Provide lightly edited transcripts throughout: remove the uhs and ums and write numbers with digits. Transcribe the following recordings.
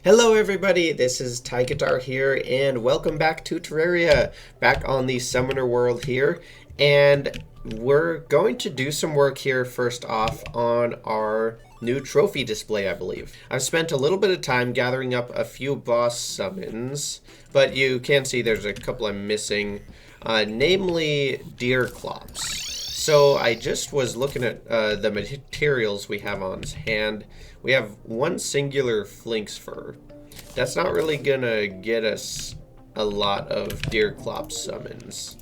Hello everybody, this is Tigitar here, and welcome back to Terraria, back on the Summoner world here, and we're going to do some work here first off on our new trophy display, I believe. I've spent a little bit of time gathering up a few boss summons, but you can see there's a couple I'm missing, namely deer clops. So I just was looking at the materials we have on hand. We have one singular flinx fur. That's not really gonna get us a lot of deer clop summons.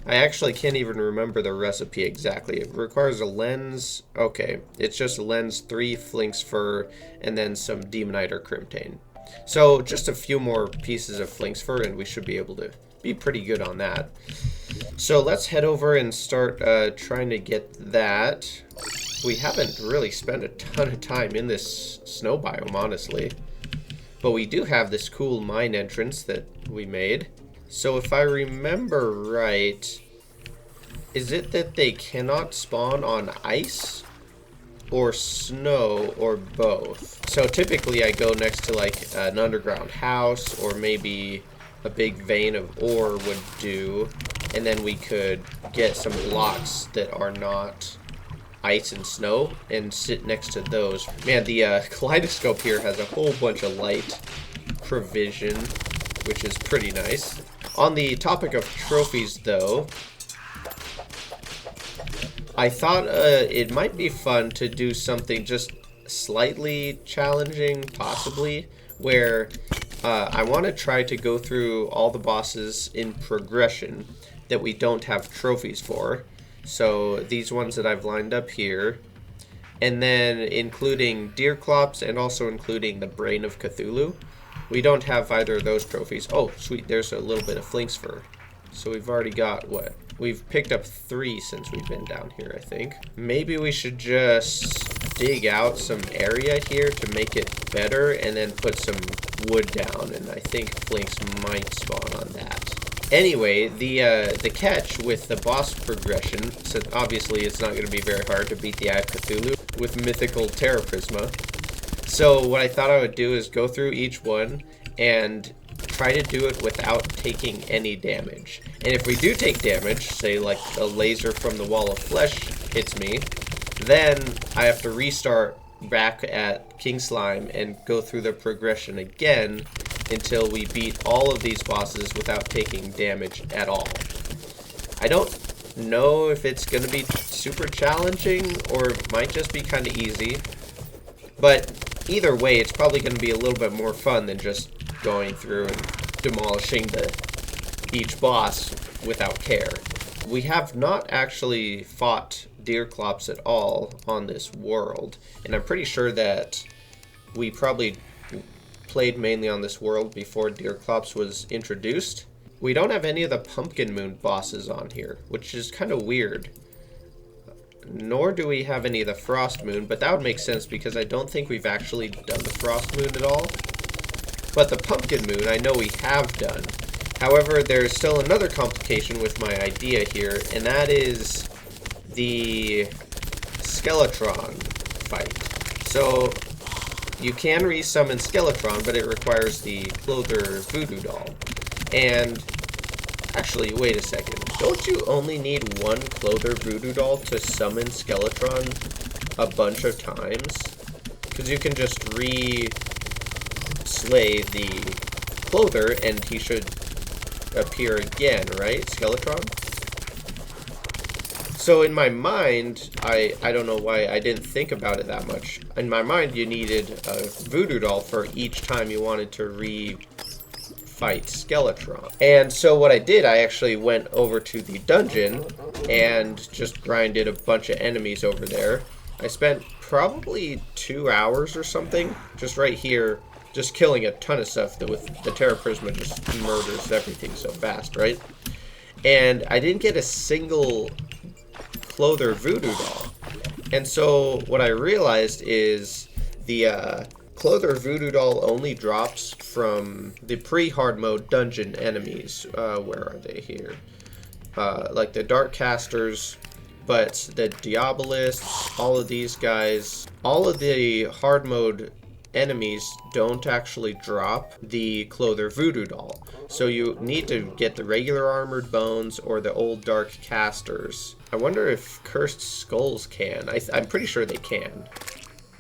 I actually can't even remember the recipe exactly. It requires a lens. Okay, it's just a lens, 3 flinx fur, and then some demonite or crimtane. So just a few more pieces of flinx fur and we should be able to be pretty good on that. So let's head over and start trying to get that. We haven't really spent a ton of time in this snow biome, honestly. But we do have this cool mine entrance that we made. So if I remember right, is it that they cannot spawn on ice or snow or both? So typically I go next to like an underground house or maybe a big vein of ore would do, and then we could get some blocks that are not ice and snow and sit next to those. Man, the kaleidoscope here has a whole bunch of light provision, which is pretty nice. On the topic of trophies though, I thought it might be fun to do something just slightly challenging, possibly, where I want to try to go through all the bosses in progression that we don't have trophies for. So these ones that I've lined up here, and then including deer clops and also including the brain of Cthulhu. We don't have either of those trophies. Oh, sweet, there's a little bit of flinx fur. So we've already got what? We've picked up 3 since we've been down here, I think. Maybe we should just dig out some area here to make it better and then put some wood down, and I think flinx might spawn on that. Anyway, the catch with the boss progression, so obviously it's not going to be very hard to beat the Eye of Cthulhu with mythical Terraria. So what I thought I would do is go through each one and try to do it without taking any damage. And if we do take damage, say like a laser from the wall of flesh hits me, then I have to restart back at King Slime and go through the progression again until we beat all of these bosses without taking damage at all. I don't know if it's going to be super challenging or it might just be kind of easy, but either way it's probably going to be a little bit more fun than just going through and demolishing each boss without care. We have not actually fought deer clops at all on this world, and I'm pretty sure that we probably played mainly on this world before deer clops was introduced. We don't have any of the pumpkin moon bosses on here, which is kind of weird. Nor do we have any of the frost moon, but that would make sense because I don't think we've actually done the frost moon at all. But the pumpkin moon I know we have done. However, there's still another complication with my idea here, and that is the Skeletron fight. So you can resummon Skeletron, but it requires the Clother Voodoo Doll. And actually, wait a second. Don't you only need one Clother Voodoo Doll to summon Skeletron a bunch of times? Because you can just slay the Clother and he should appear again, right, Skeletron? So in my mind, I don't know why I didn't think about it that much. In my mind, you needed a voodoo doll for each time you wanted to fight Skeletron. And so what I did, I actually went over to the dungeon and just grinded a bunch of enemies over there. I spent probably 2 hours or something just right here, just killing a ton of stuff that with the Terraria just murders everything so fast, right? And I didn't get a single Clother Voodoo Doll. And so what I realized is the Clother Voodoo Doll only drops from the pre-hard mode dungeon enemies. Where are they here? Like the Dark Casters, but the Diabolists, all of these guys, all of the hard mode enemies don't actually drop the Clother Voodoo Doll. So you need to get the regular Armored Bones or the Old Dark Casters. I wonder if Cursed Skulls can. I'm pretty sure they can.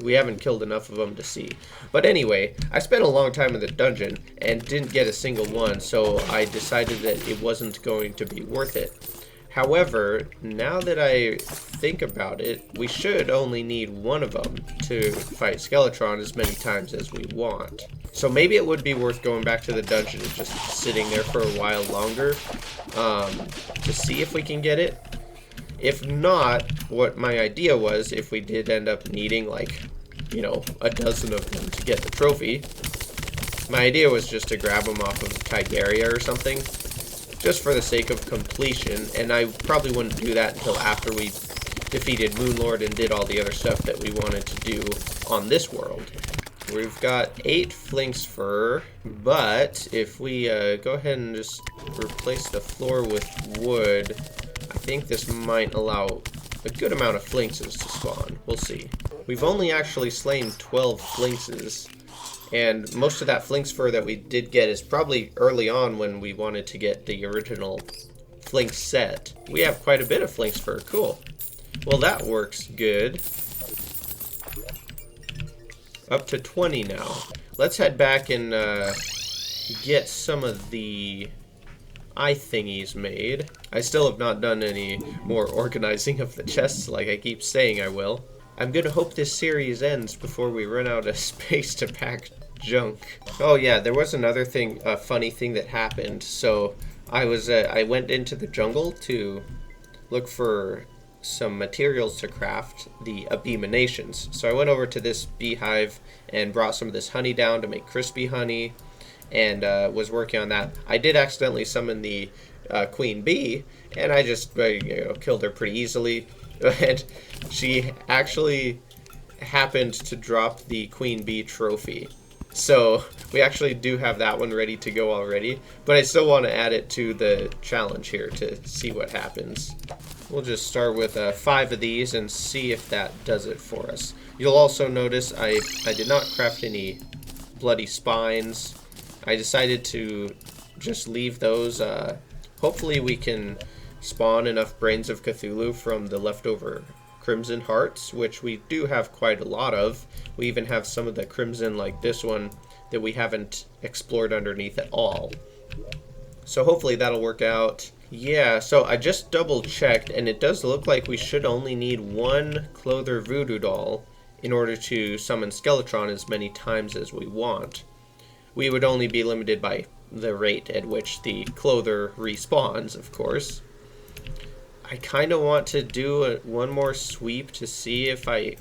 We haven't killed enough of them to see. But anyway, I spent a long time in the dungeon and didn't get a single one, so I decided that it wasn't going to be worth it. However, now that I think about it, we should only need one of them to fight Skeletron as many times as we want. So maybe it would be worth going back to the dungeon and just sitting there for a while longer to see if we can get it. If not, what my idea was, if we did end up needing like, you know, a dozen of them to get the trophy, my idea was just to grab them off of Tigaria or something, just for the sake of completion, and I probably wouldn't do that until after we defeated Moonlord and did all the other stuff that we wanted to do on this world. We've got 8 Flinx Fur, but if we go ahead and just replace the floor with wood, I think this might allow a good amount of Flinxes to spawn. We'll see. We've only actually slain 12 Flinxes, and most of that Flinx Fur that we did get is probably early on when we wanted to get the original Flinx set. We have quite a bit of Flinx Fur. Cool. Well, that works good. Up to 20 now. Let's head back and get some of the eye thingies made. I still have not done any more organizing of the chests like I keep saying I will. I'm gonna hope this series ends before we run out of space to pack junk. Oh yeah, there was another thing, a funny thing that happened. So I went into the jungle to look for some materials to craft the Abeeminations. So I went over to this beehive and brought some of this honey down to make crispy honey, and was working on that. I did accidentally summon the queen bee, and I just killed her pretty easily. And she actually happened to drop the queen bee trophy. So we actually do have that one ready to go already, but I still want to add it to the challenge here to see what happens. We'll just start with 5 of these and see if that does it for us. You'll also notice I did not craft any bloody spines. I decided to just leave those. Hopefully we can spawn enough Brains of Cthulhu from the leftover Crimson Hearts, which we do have quite a lot of. We even have some of the Crimson, like this one, that we haven't explored underneath at all. So hopefully that'll work out. Yeah, so I just double checked, and it does look like we should only need 1 Clother Voodoo Doll in order to summon Skeletron as many times as we want. We would only be limited by the rate at which the Clother respawns, of course. I kind of want to do one more sweep to see if I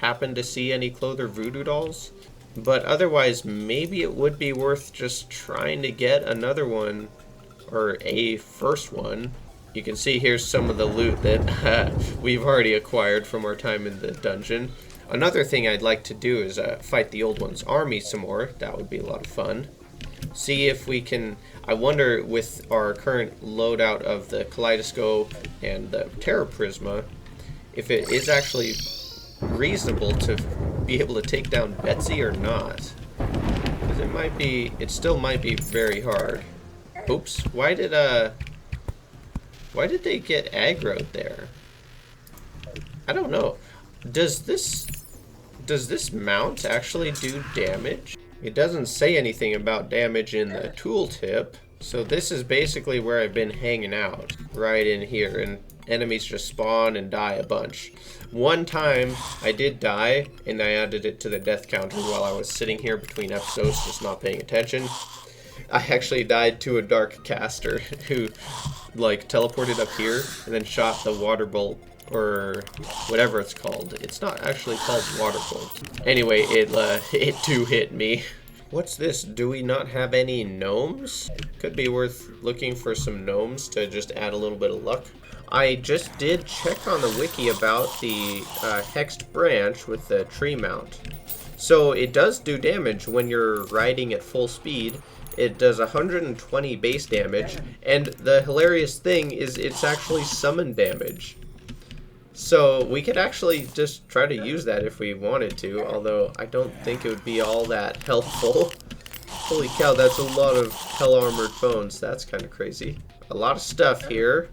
happen to see any Clother Voodoo Dolls. But otherwise, maybe it would be worth just trying to get another one, or a first one. You can see here's some of the loot that we've already acquired from our time in the dungeon. Another thing I'd like to do is fight the Old One's army some more. That would be a lot of fun. See if we can... I wonder, with our current loadout of the Kaleidoscope and the Terra Prisma, if it is actually reasonable to be able to take down Betsy or not. Because it still might be very hard. Oops, why did they get aggroed there? I don't know. Does this mount actually do damage? It doesn't say anything about damage in the tooltip, so this is basically where I've been hanging out, right in here, and enemies just spawn and die a bunch. One time I did die, and I added it to the death counter while I was sitting here between episodes just not paying attention. I actually died to a dark caster who like teleported up here and then shot the water bolt, or whatever it's called. It's not actually called water bolt. Anyway, it too hit me. What's this? Do we not have any gnomes? Could be worth looking for some gnomes to just add a little bit of luck. I just did check on the wiki about the hexed branch with the tree mount. So it does do damage when you're riding at full speed. It does 120 base damage, and the hilarious thing is it's actually summon damage. So we could actually just try to use that if we wanted to, although I don't think it would be all that helpful. Holy cow, that's a lot of hell-armored bones. That's kind of crazy. A lot of stuff here.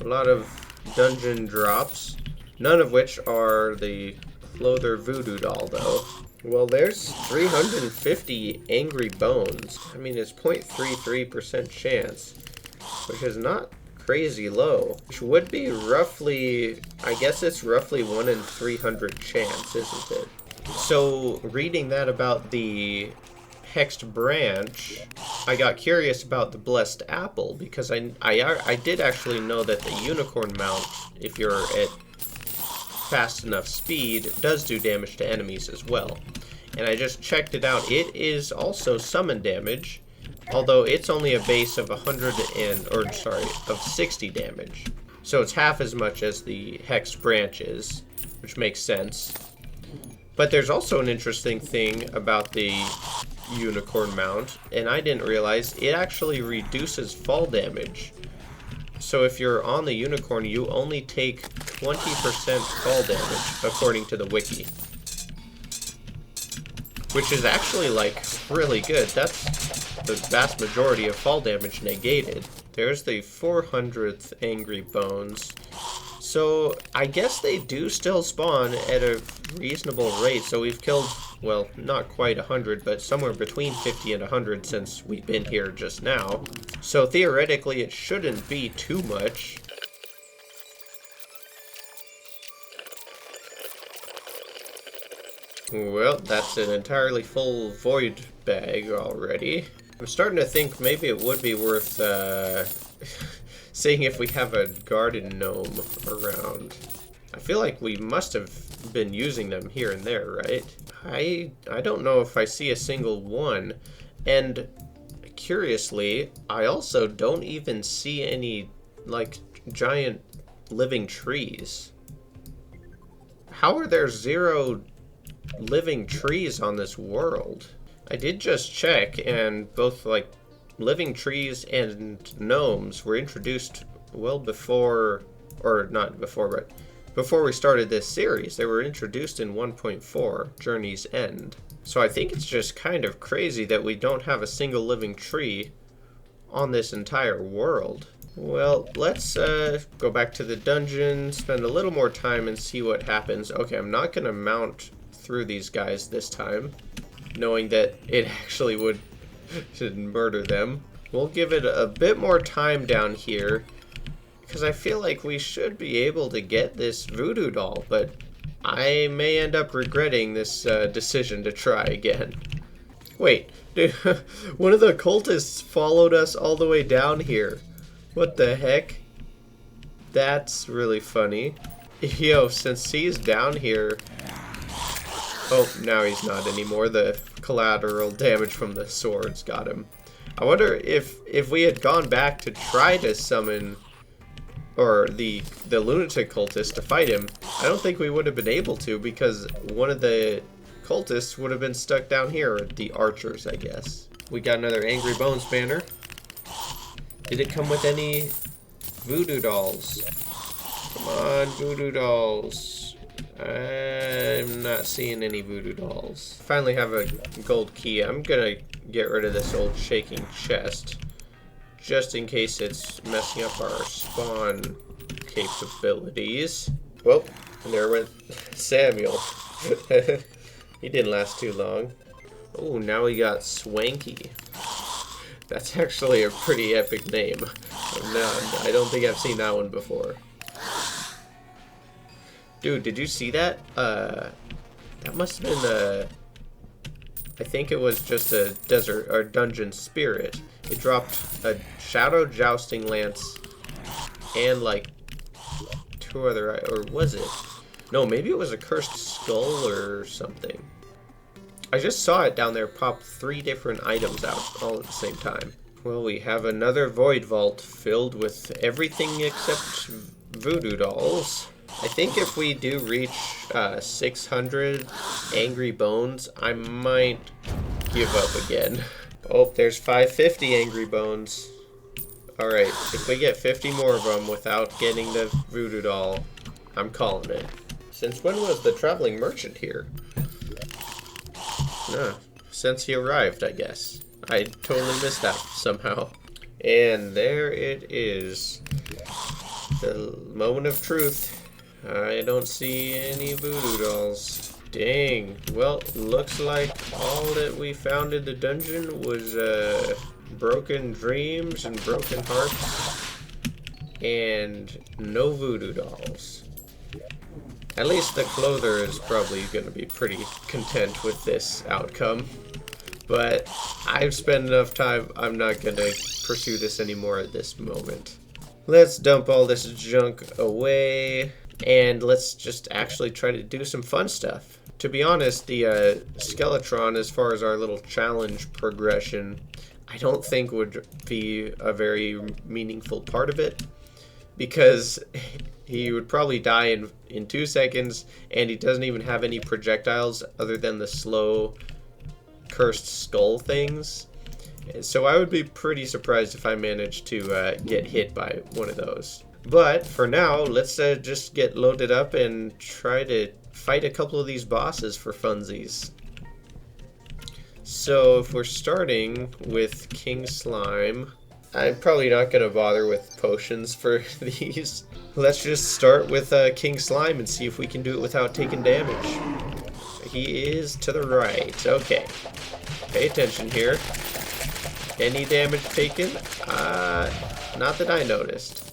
A lot of dungeon drops. None of which are the Clother Voodoo Doll, though. Well, there's 350 angry bones. I mean, it's 0.33% chance, which is not crazy low. Which would be roughly, I guess it's roughly 1 in 300 chance, isn't it? So, reading that about the hexed branch, I got curious about the blessed apple, because I did actually know that the unicorn mount, if you're at fast enough speed, does do damage to enemies as well. And I just checked it out. It is also summon damage, although it's only a base of 60 damage. So it's half as much as the hexed branch is, which makes sense. But there's also an interesting thing about the unicorn mount, and I didn't realize it actually reduces fall damage. So if you're on the unicorn, you only take 20% fall damage, according to the wiki. Which is actually, like, really good. That's the vast majority of fall damage negated. There's the 400th Angry Bones. So I guess they do still spawn at a reasonable rate. So we've killed, well, not quite 100, but somewhere between 50 and 100 since we've been here just now. So theoretically it shouldn't be too much. Well, that's an entirely full void bag already. I'm starting to think maybe it would be worth seeing if we have a garden gnome around. I feel like we must have been using them here and there, right? I don't know if I see a single one. And curiously, I also don't even see any, like, giant living trees. How are there 0 living trees on this world? I did just check, and both, like, living trees and gnomes were introduced well before, or not before, but before we started this series. They were introduced in 1.4, Journey's End. So I think it's just kind of crazy that we don't have a single living tree on this entire world. Well, let's go back to the dungeon, spend a little more time and see what happens. Okay, I'm not going to mount through these guys this time, knowing that it actually would murder them. We'll give it a bit more time down here, because I feel like we should be able to get this voodoo doll, but I may end up regretting this decision to try again. Wait, dude, one of the cultists followed us all the way down here. What the heck? That's really funny. Yo, since he's down here... Oh, now he's not anymore. The collateral damage from the swords got him. I wonder if we had gone back to try to summon, or the lunatic cultist to fight him, I don't think we would have been able to, because one of the cultists would have been stuck down here, or the archers, I guess. We got another Angry Bones banner. Did it come with any voodoo dolls? Come on, voodoo dolls. I'm not seeing any voodoo dolls. Finally have a gold key. I'm gonna get rid of this old shaking chest, just in case it's messing up our spawn capabilities. Well, there went Samuel. He didn't last too long. Oh, now we got Swanky. That's actually a pretty epic name. I don't think I've seen that one before. Dude, did you see that? That must have been I think it was just a desert or dungeon spirit. It dropped a shadow jousting lance and like 2 other, or was it? No, maybe it was a cursed skull or something. I just saw it down there pop 3 different items out all at the same time. Well, we have another void vault filled with everything except voodoo dolls. I think if we do reach 600 Angry Bones, I might give up again. Oh, there's 550 Angry Bones. Alright, if we get 50 more of them without getting the voodoo doll, I'm calling it. Since when was the traveling merchant here? Since he arrived, I guess. I totally missed that somehow. And there it is. The moment of truth. I don't see any voodoo dolls. Dang. Well, looks like all that we found in the dungeon was broken dreams and broken hearts. And no voodoo dolls. At least the clother is probably going to be pretty content with this outcome. But I've spent enough time, I'm not going to pursue this anymore at this moment. Let's dump all this junk away, and let's just actually try to do some fun stuff. To be honest, the Skeletron, as far as our little challenge progression, I don't think would be a very meaningful part of it, because he would probably die in 2 seconds, and he doesn't even have any projectiles other than the slow cursed skull things. So I would be pretty surprised if I managed to get hit by one of those. But for now, let's just get loaded up and try to fight a couple of these bosses for funsies. So if we're starting with King Slime, I'm probably not going to bother with potions for these. Let's just start with King Slime and see if we can do it without taking damage. He is to the right. Okay. Pay attention here. Any damage taken? Not that I noticed.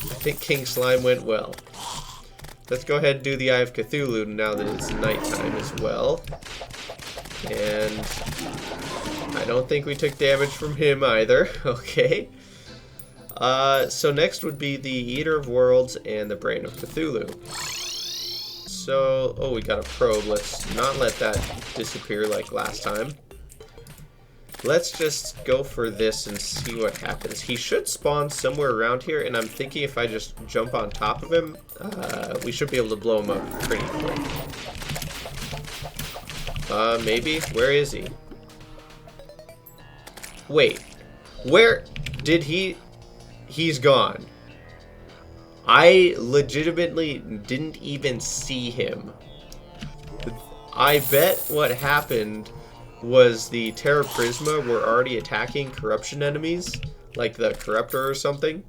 I think King Slime went well. Let's go ahead and do the Eye of Cthulhu now that it's nighttime as well. And I don't think we took damage from him either. Okay. So next would be the Eater of Worlds and the Brain of Cthulhu. So, oh, we got a probe. Let's not let that disappear like last time. Let's just go for this and see what happens. He should spawn somewhere around here, and I'm thinking if I just jump on top of him, we should be able to blow him up pretty quick. Maybe? Where is he? Wait. Where did he... He's gone. I legitimately didn't even see him. I bet what happened was the Terra Prisma were already attacking corruption enemies, like the Corruptor or something,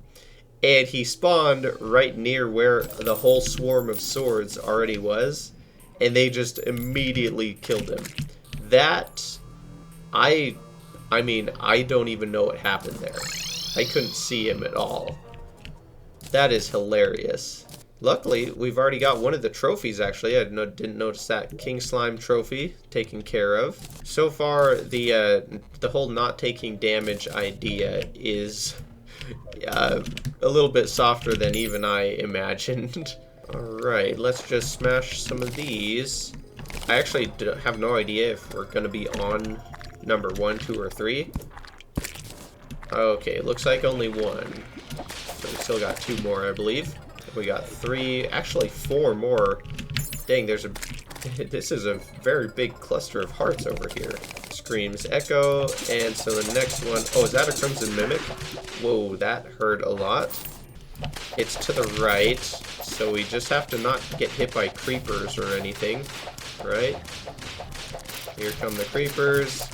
and he spawned right near where the whole swarm of swords already was, and they just immediately killed him. That, I mean, I don't even know what happened there. I couldn't see him at all. That is hilarious. Luckily, we've already got one of the trophies, actually. I didn't notice that. King Slime trophy taken care of. So far, the whole not taking damage idea is a little bit softer than even I imagined. Alright, let's just smash some of these. I actually have no idea if we're going to be on number 1, 2, or 3. Okay, looks like only 1. So we still got 2 more, I believe. We got 3, actually 4 more. Dang, this is a very big cluster of hearts over here. Screams Echo, and so the next one, oh, is that a Crimson Mimic? Whoa, that hurt a lot. It's to the right, so we just have to not get hit by creepers or anything, right? Here come the creepers.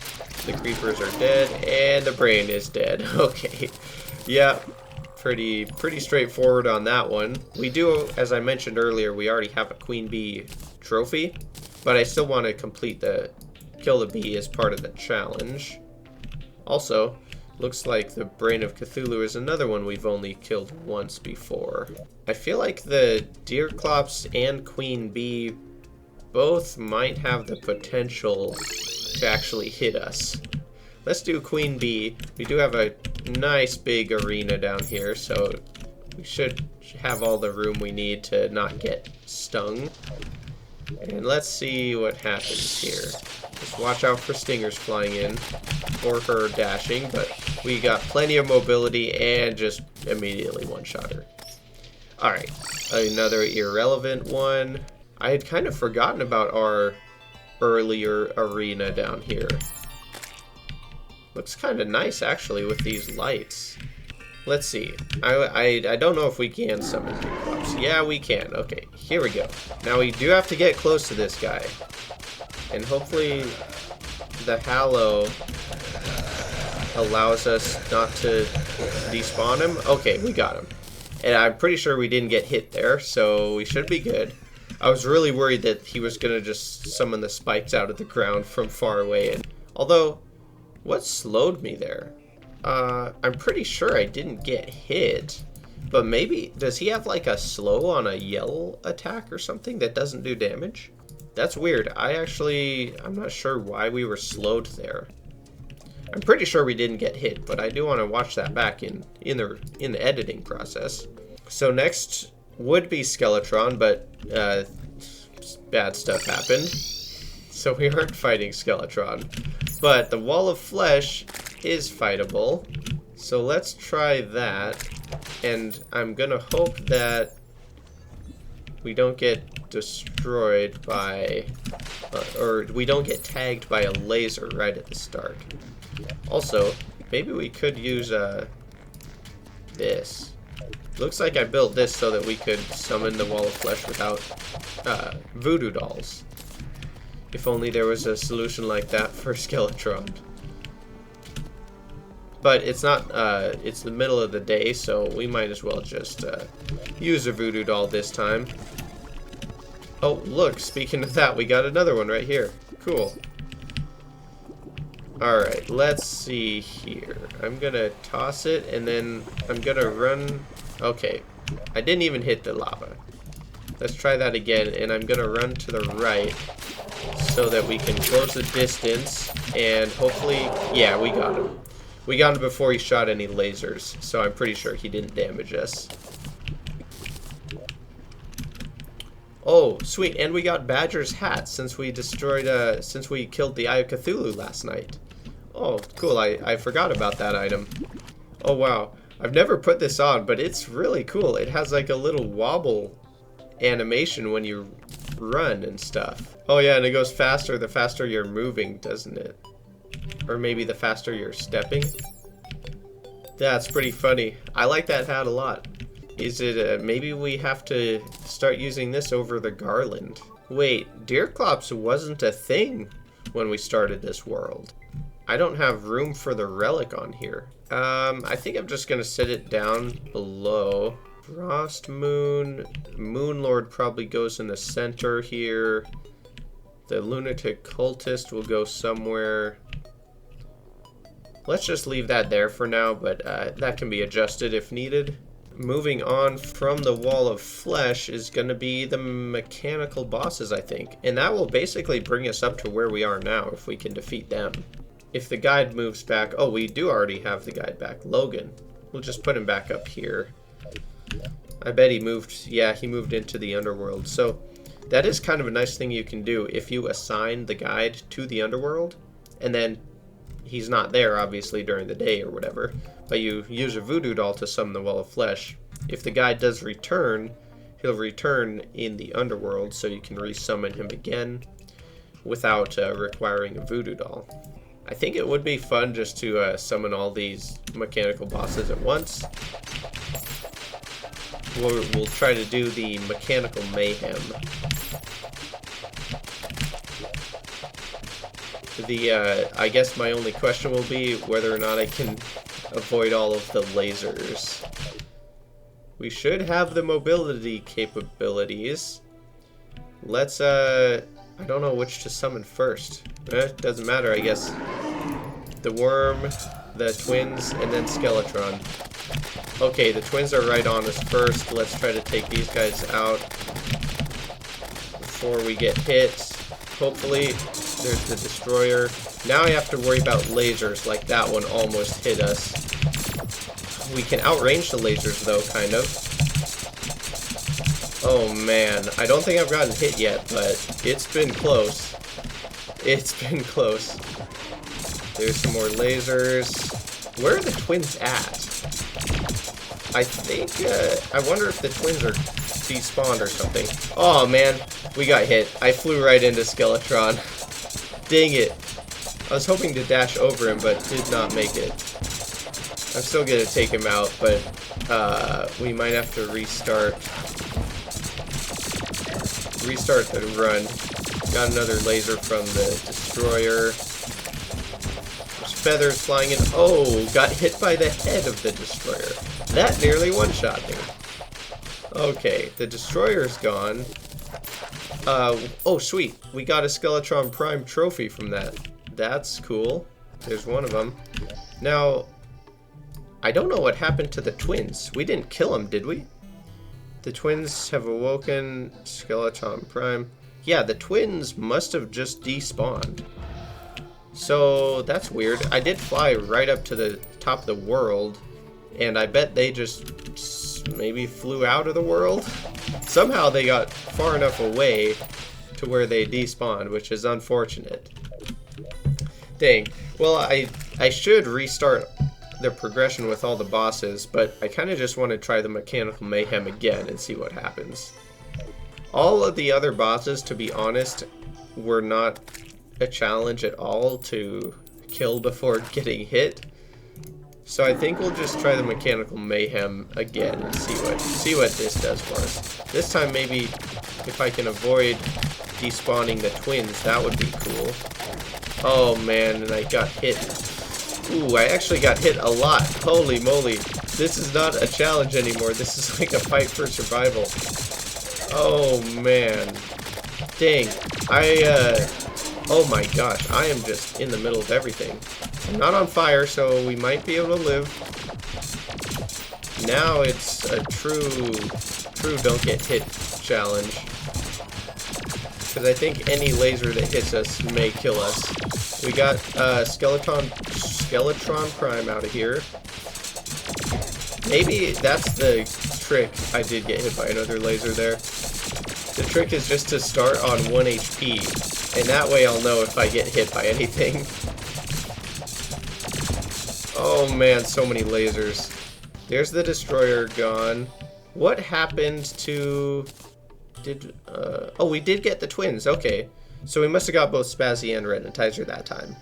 The creepers are dead, and the brain is dead. Okay, yeah. Pretty straightforward on that one. We do, as I mentioned earlier, we already have a Queen Bee trophy, but I still want to complete the kill the bee as part of the challenge. Also, looks like the Brain of Cthulhu is another one we've only killed once before. I feel like the Deerclops and Queen Bee both might have the potential to actually hit us. Let's do Queen Bee. We do have a nice big arena down here, so we should have all the room we need to not get stung. And let's see what happens here. Just watch out for stingers flying in, or her dashing, but we got plenty of mobility and just immediately one-shot her. Alright, another irrelevant one. I had kind of forgotten about our earlier arena down here. Looks kind of nice, actually, with these lights. Let's see. I don't know if we can summon Deerclops. ropes. Yeah, we can. Okay, here we go. Now we do have to get close to this guy. And hopefully the Hallow allows us not to despawn him. Okay, we got him. And I'm pretty sure we didn't get hit there, so we should be good. I was really worried that he was going to just summon the spikes out of the ground from far away. Although, what slowed me there? I'm pretty sure I didn't get hit. But maybe, does he have like a slow on a yell attack or something that doesn't do damage? That's weird. I'm not sure why we were slowed there. I'm pretty sure we didn't get hit, but I do want to watch that back in the editing process. So next would be Skeletron, but bad stuff happened. So we aren't fighting Skeletron. But the Wall of Flesh is fightable. So let's try that. And I'm gonna hope that we don't get destroyed by, or we don't get tagged by a laser right at the start. Also, maybe we could use this. Looks like I built this so that we could summon the Wall of Flesh without voodoo dolls. If only there was a solution like that for Skeletron. But it's not, it's the middle of the day, so we might as well just use a voodoo doll this time. Oh, look, speaking of that, we got another one right here. Cool. Alright, let's see here. I'm gonna toss it, and then I'm gonna run... Okay, I didn't even hit the lava. Let's try that again, and I'm gonna run to the right so that we can close the distance, and hopefully... Yeah, we got him. We got him before he shot any lasers, so I'm pretty sure he didn't damage us. Oh, sweet, and we got Badger's hat since we destroyed, since we killed the Eye of Cthulhu last night. Oh, cool, I forgot about that item. Oh, wow. I've never put this on, but it's really cool. It has like a little wobble animation when you run and stuff. Oh yeah, and it goes faster the faster you're moving, doesn't it? Or maybe the faster you're stepping. That's pretty funny. I like that hat a lot. Is it, maybe we have to start using this over the garland. Wait, Deerclops wasn't a thing when we started this world. I don't have room for the relic on here. I think I'm just gonna set it down below. Frost Moon. Moonlord probably goes in the center here. The Lunatic Cultist will go somewhere. Let's just leave that there for now, but that can be adjusted if needed. Moving on from the Wall of Flesh is going to be the mechanical bosses, I think. And that will basically bring us up to where we are now if we can defeat them. If the guide moves back... Oh, we do already have the guide back. Logan. We'll just put him back up here. I bet he moved... Yeah, he moved into the underworld. So that is kind of a nice thing you can do if you assign the guide to the underworld. And then he's not there, obviously, during the day or whatever. But you use a voodoo doll to summon the Wall of Flesh. If the guide does return, he'll return in the underworld, so you can resummon him again without requiring a voodoo doll. I think it would be fun just to summon all these mechanical bosses at once. We'll try to do the mechanical mayhem. I guess my only question will be whether or not I can avoid all of the lasers. We should have the mobility capabilities. Let's, I don't know which to summon first. Doesn't matter, I guess. The worm, the twins, and then Skeletron. Okay, the twins are right on us first. Let's try to take these guys out before we get hit. Hopefully, there's the destroyer. Now I have to worry about lasers, like that one almost hit us. We can outrange the lasers, though, kind of. Oh, man. I don't think I've gotten hit yet, but it's been close. It's been close. There's some more lasers. Where are the twins at? I think, I wonder if the twins are despawned or something. Oh, man. We got hit. I flew right into Skeletron. Dang it. I was hoping to dash over him, but did not make it. I'm still gonna take him out, but we might have to restart. restart the run. Got another laser from the destroyer. There's feathers flying in. Oh, got hit by the head of the destroyer. That nearly one-shot me. Okay, the destroyer's gone. Oh, sweet. We got a Skeletron Prime trophy from that. That's cool. There's one of them. Now, I don't know what happened to the twins. We didn't kill them, did we? The twins have awoken. Skeletron Prime. Yeah, the twins must have just despawned. So, that's weird. I did fly right up to the top of the world, and I bet they just maybe flew out of the world. Somehow they got far enough away to where they despawned, which is unfortunate. Dang. Well, I should restart the progression with all the bosses, but I kind of just want to try the mechanical mayhem again and see what happens. All of the other bosses, to be honest, were not a challenge at all to kill before getting hit. So I think we'll just try the mechanical mayhem again and see what this does for us. This time maybe if I can avoid despawning the twins, that would be cool. Oh man, and I got hit. Ooh, I actually got hit a lot. Holy moly. This is not a challenge anymore. This is like a fight for survival. Oh man. Dang. Oh my gosh, I am just in the middle of everything. I'm not on fire, so we might be able to live. Now it's a true don't get hit challenge. Because I think any laser that hits us may kill us. We got Skeletron Prime out of here. Maybe that's the trick. I did get hit by another laser there. The trick is just to start on 1 HP, and that way I'll know if I get hit by anything. Oh man, so many lasers. There's the destroyer gone. What happened to... oh, we did get the twins, okay. So we must have got both Spazzy and Retinizer that time.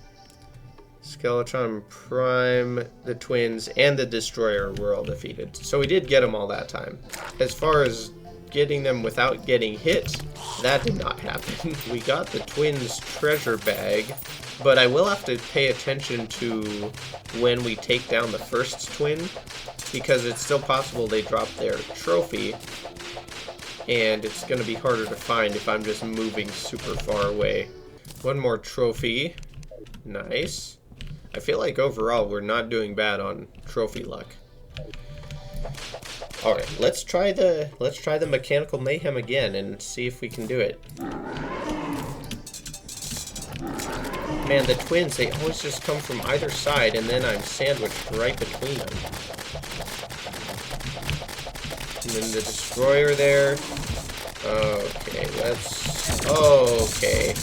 Skeletron Prime, the twins, and the destroyer were all defeated. So we did get them all that time. As far as getting them without getting hit, that did not happen. We got the twins' treasure bag, but I will have to pay attention to when we take down the first twin, because it's still possible they drop their trophy, and it's going to be harder to find if I'm just moving super far away. One more trophy. Nice. I feel like overall we're not doing bad on trophy luck. All right, let's try the mechanical mayhem again and see if we can do it. Man, the twins, they always just come from either side, and then I'm sandwiched right between them. And then the destroyer there. Okay, okay.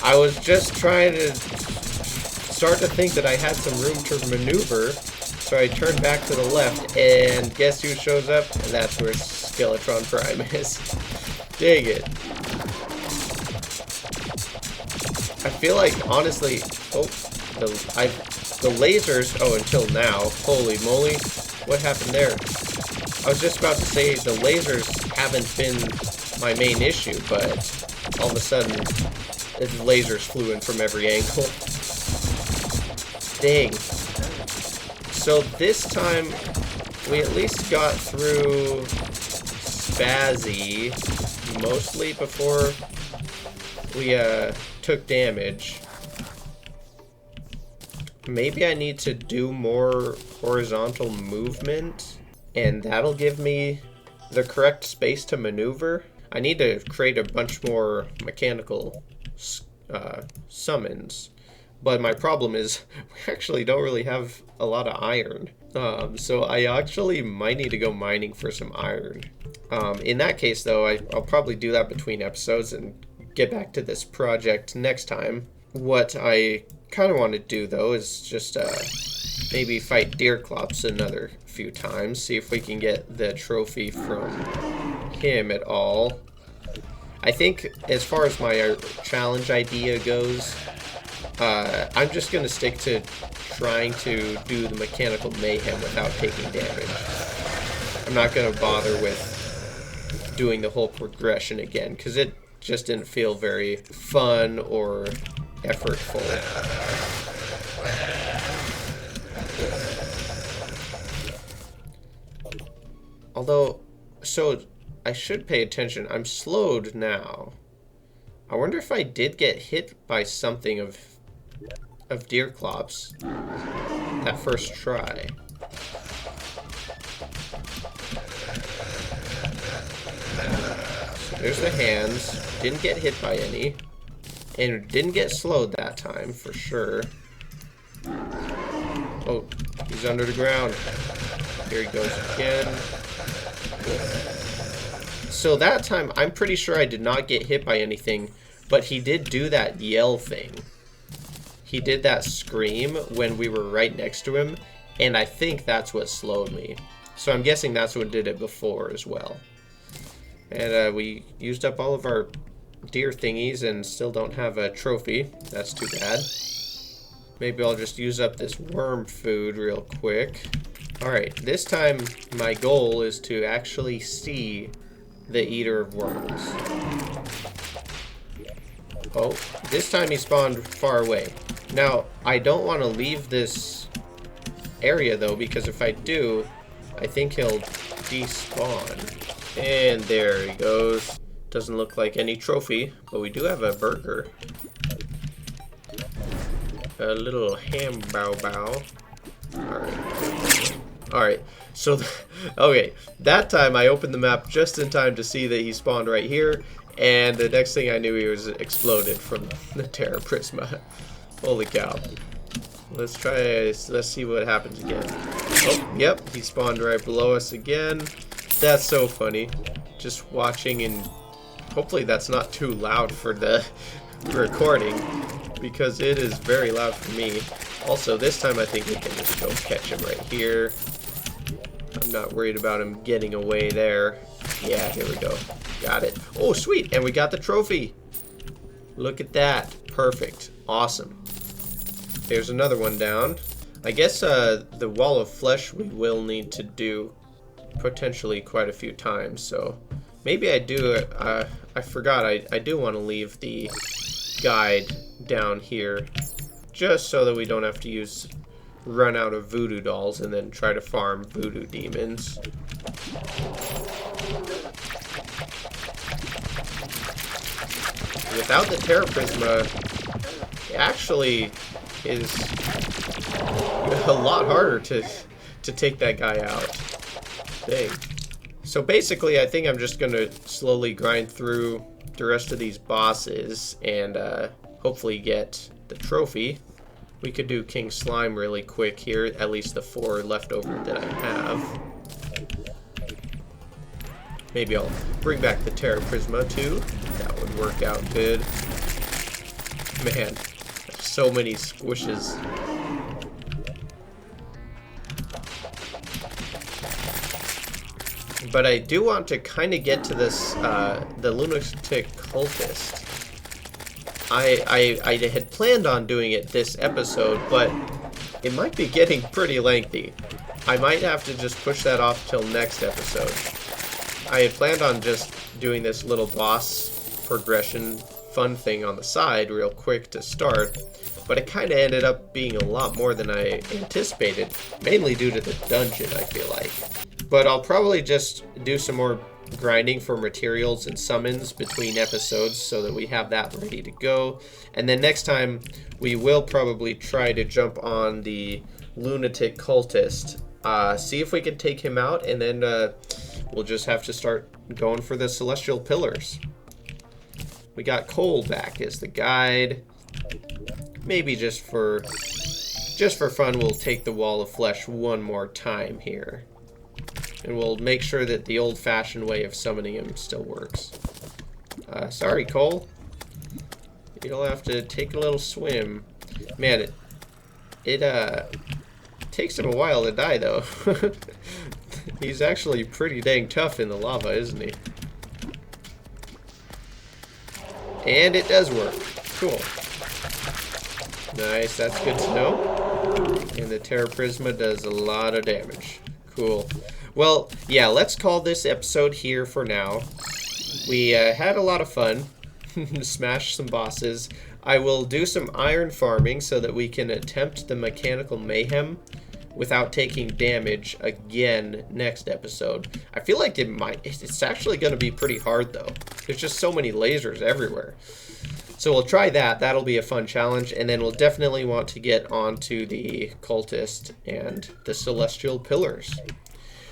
I was just trying to start to think that I had some room to maneuver, so I turned back to the left, and guess who shows up? And that's where Skeletron Prime is. Dang it. I feel like, honestly, the lasers, until now, holy moly, what happened there? I was just about to say the lasers haven't been my main issue, but all of a sudden, the lasers flew in from every angle. Dang. So this time, we at least got through Spazzy, mostly before we took damage. Maybe I need to do more horizontal movement, and that'll give me the correct space to maneuver. I need to create a bunch more mechanical summons, but my problem is we actually don't really have a lot of iron. So I actually might need to go mining for some iron. In that case, though, I'll probably do that between episodes and get back to this project next time. What I kind of want to do, though, is just maybe fight Deerclops another few times, see if we can get the trophy from him at all. I think as far as my challenge idea goes, I'm just going to stick to trying to do the mechanical mayhem without taking damage. I'm not going to bother with doing the whole progression again, because just didn't feel very fun or effortful. Although, so I should pay attention. I'm slowed now. I wonder if I did get hit by something of deer clops that first try. So there's the hands. Didn't get hit by any. And didn't get slowed that time, for sure. Oh, he's under the ground. Here he goes again. So that time, I'm pretty sure I did not get hit by anything, but he did do that yell thing. He did that scream when we were right next to him, and I think that's what slowed me. So I'm guessing that's what did it before as well. And we used up all of our deer thingies and still don't have a trophy. That's too bad. Maybe I'll just use up this worm food real quick. Alright, this time my goal is to actually see the eater of worms. Oh, this time he spawned far away. Now, I don't want to leave this area though, because if I do, I think he'll despawn. And there he goes. Doesn't look like any trophy, but we do have a burger. A little ham bow bow. Alright. Alright, so, okay, that time I opened the map just in time to see that he spawned right here, and the next thing I knew he was exploded from the Terra Prisma. Holy cow. Let's see what happens again. Oh, yep, he spawned right below us again. That's so funny. Just watching, and hopefully that's not too loud for the recording, because it is very loud for me. Also, this time I think we can just go catch him right here. I'm not worried about him getting away there. Yeah, here we go. Got it. Oh, sweet. And we got the trophy. Look at that. Perfect. Awesome. There's another one down. I guess the wall of flesh we will need to do potentially quite a few times. So maybe I do. I forgot. I do want to leave the guide down here just so that we don't have to run out of voodoo dolls and then try to farm voodoo demons. Without the Terra Prisma, it actually is a lot harder to take that guy out. Dang. So basically, I think I'm just gonna slowly grind through the rest of these bosses and hopefully get the trophy. We could do King Slime really quick here, at least the 4 left over that I have. Maybe I'll bring back the Terra Prisma too. That would work out good. Man, so many squishes. But I do want to kind of get to this, the lunatic cultist. I had planned on doing it this episode, but it might be getting pretty lengthy. I might have to just push that off till next episode. I had planned on just doing this little boss progression fun thing on the side real quick to start, but it kind of ended up being a lot more than I anticipated, mainly due to the dungeon, I feel like. But I'll probably just do some more grinding for materials and summons between episodes so that we have that ready to go. And then next time we will probably try to jump on the lunatic cultist, see if we can take him out, and then we'll just have to start going for the celestial pillars. We got Cole back as the guide. Maybe just for fun we'll take the wall of flesh one more time here. And we'll make sure that the old-fashioned way of summoning him still works. Sorry, Cole. You'll have to take a little swim. Man, it takes him a while to die, though. He's actually pretty dang tough in the lava, isn't he? And it does work. Cool. Nice, that's good to know. And the Terra Prisma does a lot of damage. Cool. Well, yeah, let's call this episode here for now. We had a lot of fun. smash some bosses. I will do some iron farming so that we can attempt the mechanical mayhem without taking damage again next episode. I feel like it's actually going to be pretty hard though. There's just so many lasers everywhere. So we'll try that. That'll be a fun challenge. And then we'll definitely want to get onto the cultist and the celestial pillars.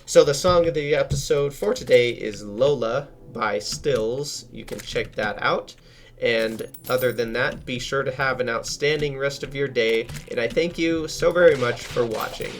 So the song of the episode for today is Lola by Stills. You can check that out. And other than that, be sure to have an outstanding rest of your day. And I thank you so very much for watching.